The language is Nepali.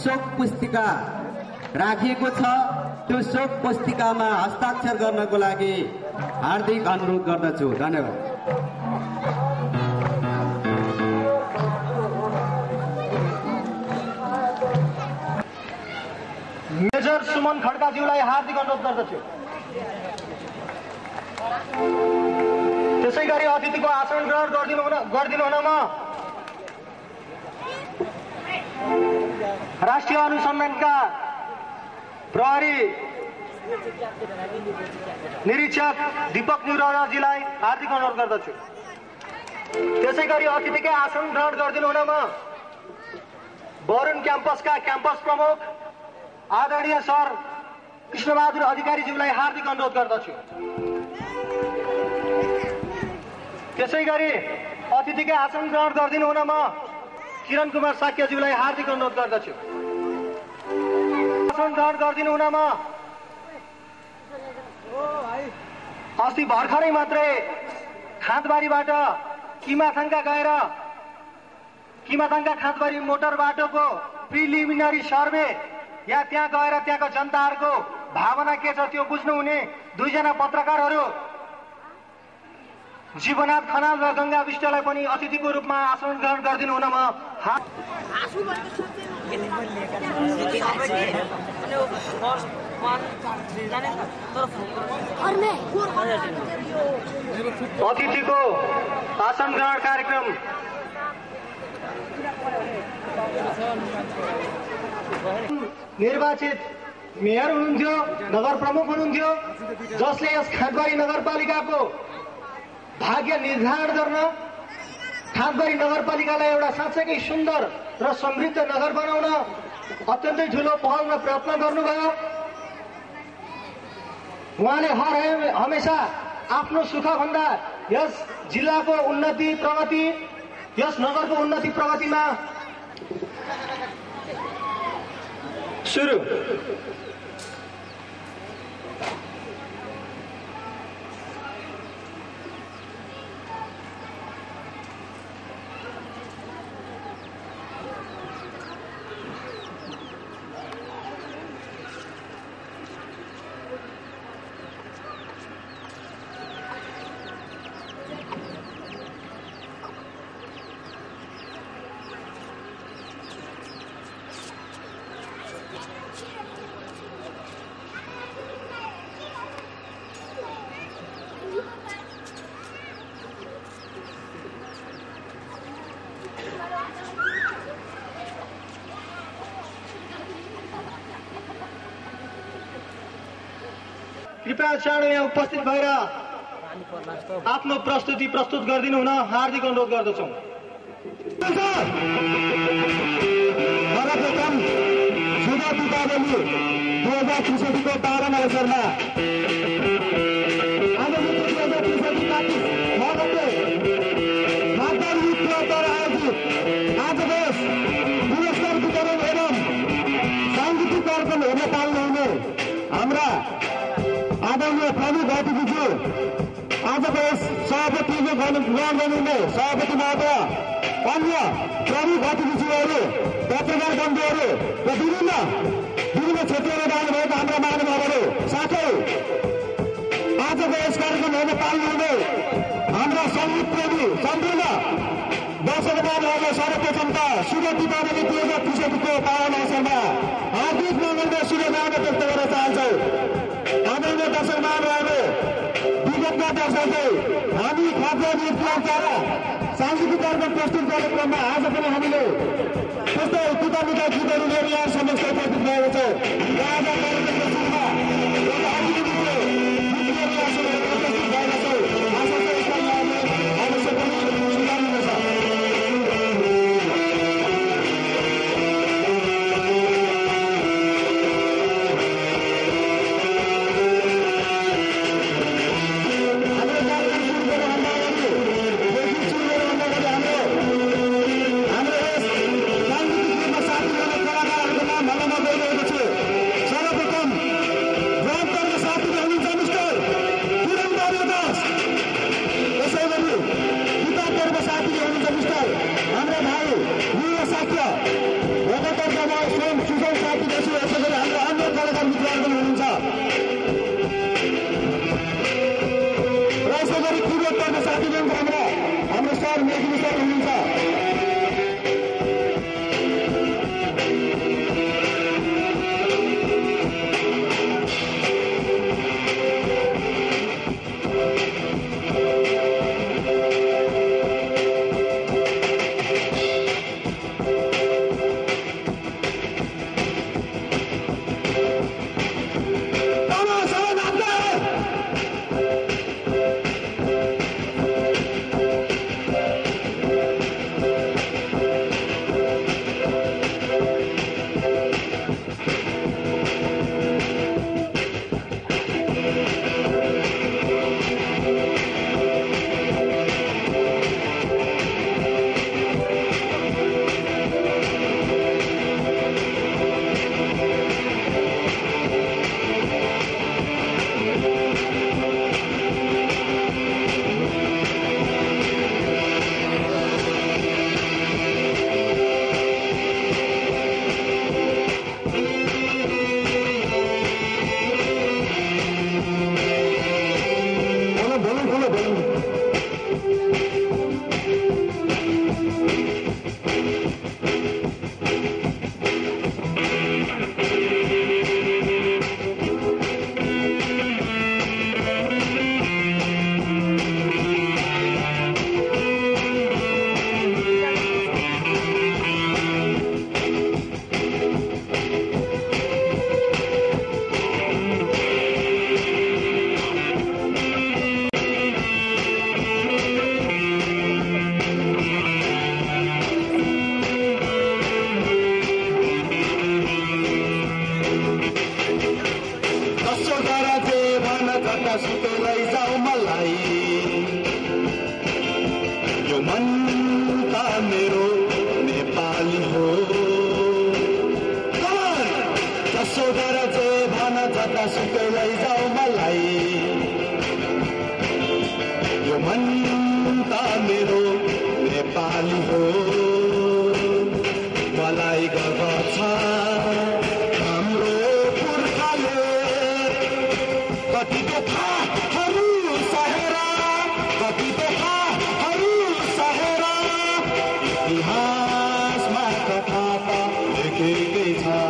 शोक पुस्तिका राखिएको छ। त्यो शोक पुस्तिकामा हस्ताक्षर गर्नको लागि हार्दिक अनुरोध गर्दछु। धन्यवाद। मेजर सुमन खड्काज्यूलाई हार्दिक अनुरोध गर्दछु। त्यसै गरी अतिथिको आसन ग्रहण गरिदिनु हुनमा राष्ट्रिय अनुसन्धानका प्रहरी निरीक्षक दीपक न्युराजीलाई हार्दिक अनुरोध गर्दछु। त्यसै गरी अतिथिकै आसन ग्रहण गरिदिनु हुनमा वरुण क्याम्पसका क्याम्पस प्रमुख आदरणीय सर कृष्णबहादुर अधिकारीज्यूलाई हार्दिक अनुरोध गर्दछु। त्यसै गरी अतिथिकै आसन ग्रहण गरिदिनु हुनमा किरण कुमार साक्यज्यूलाई हार्दिक अनुरोध गर्दछु। आसन ग्रहण गरिदिनु हुनमा अस्ति भर्खरै मात्रै खाँदबारीबाट किमाथाङका गएर किमाथाङका खाँदबारी मोटर बाटोको प्रिलिमिनरी सर्वे या त्यहाँ गएर त्यहाँको जनताहरूको भावना के छ त्यो बुझ्नुहुने दुईजना पत्रकारहरू जीवनाथ खनाल र गंगा विष्टलाई पनि अतिथिको रूपमा आसन ग्रहण गरिदिनु हुनमा अतिथिको आसन ग्रहण कार्यक्रम निर्वाचित मेयर हुनुहुन्थ्यो, नगर प्रमुख हुनुहुन्थ्यो, जसले यस खाँदबारी नगरपालिकाको भाग्य निर्धारण गर्न खाँदबारी नगरपालिकालाई एउटा साँच्चै सुन्दर र समृद्ध नगर बनाउन अत्यन्तै ठूलो पहल र प्रयत्न गर्नुभयो। उहाँले हमेशा आफ्नो सुखभन्दा यस जिल्लाको उन्नति प्रगति, यस नगरको उन्नति प्रगतिमा सुरु कृपया चाँडो यहाँ उपस्थित भएर आफ्नो प्रस्तुति प्रस्तुत गरिदिनु हुन हार्दिक अनुरोध गर्दछौं। सर्वप्रथम शुभ दीपावली 2063 को पावन अवसरमा आज 2063 आयोजित आज पुरस्कार वितरण एवं सांगीतिक कार्यक्रम हेर्न पाल्नुहुने हाम्रा आदरणीय प्रमुख अतिथिज्यू, आजको यस सभापतिले ग्रहण गर्नुहुने सभापति महोदय, अन्य प्रमुख अतिथिज्यूहरू, पत्रकार बन्धुहरू र विभिन्न क्षेत्रबाट आउनुभएका हाम्रा महानुभावहरू, साथै आजको यस कार्यक्रम हेर्न पाल्नुहुने हाम्रा सङ्गीत प्रेमी सम्पूर्ण दर्शकहरूलाई सर्वप्रथम त शुभ दीपावली 2063 को पावन अवसरमा हार्दिक मङ्गलमय शुभकामना व्यक्त गर्न चाहन्छौँ। आदरणीय दर्शक महानुभावहरू, विगतका दर्शकले हामी खाद्य नृत्यद्वारा सांस्कृतिक कार्यक्रम प्रस्तुत गर्ने क्रममा आज पनि हामीले त्यस्तै पिता मिठा गीतहरू लिएर यहाँ समक्ष उपस्थित भएको छ। आज कार्यक्रम प्रस्तुतमा एउटा अतिथिको गीत लिएर यहाँ समक्ष उपस्थित भएका छौँ। आशा छ यसलाई यहाँले अवश्य पनि सुधार्नुहुनेछ। सर्वप्रथम जतासुकै लैजाऊ मलाई यो मन त मेरो नेपाली हो जसो गर जे भन जतासुकै लैजाऊ मलाई यो मन त मेरो नेपाली हो मलाई गर्व छ हाम्रो पुर्खाले कति दुःखहरू सहेर कति दुःखहरू सहेर इतिहासमा कथा त लेखेकै छ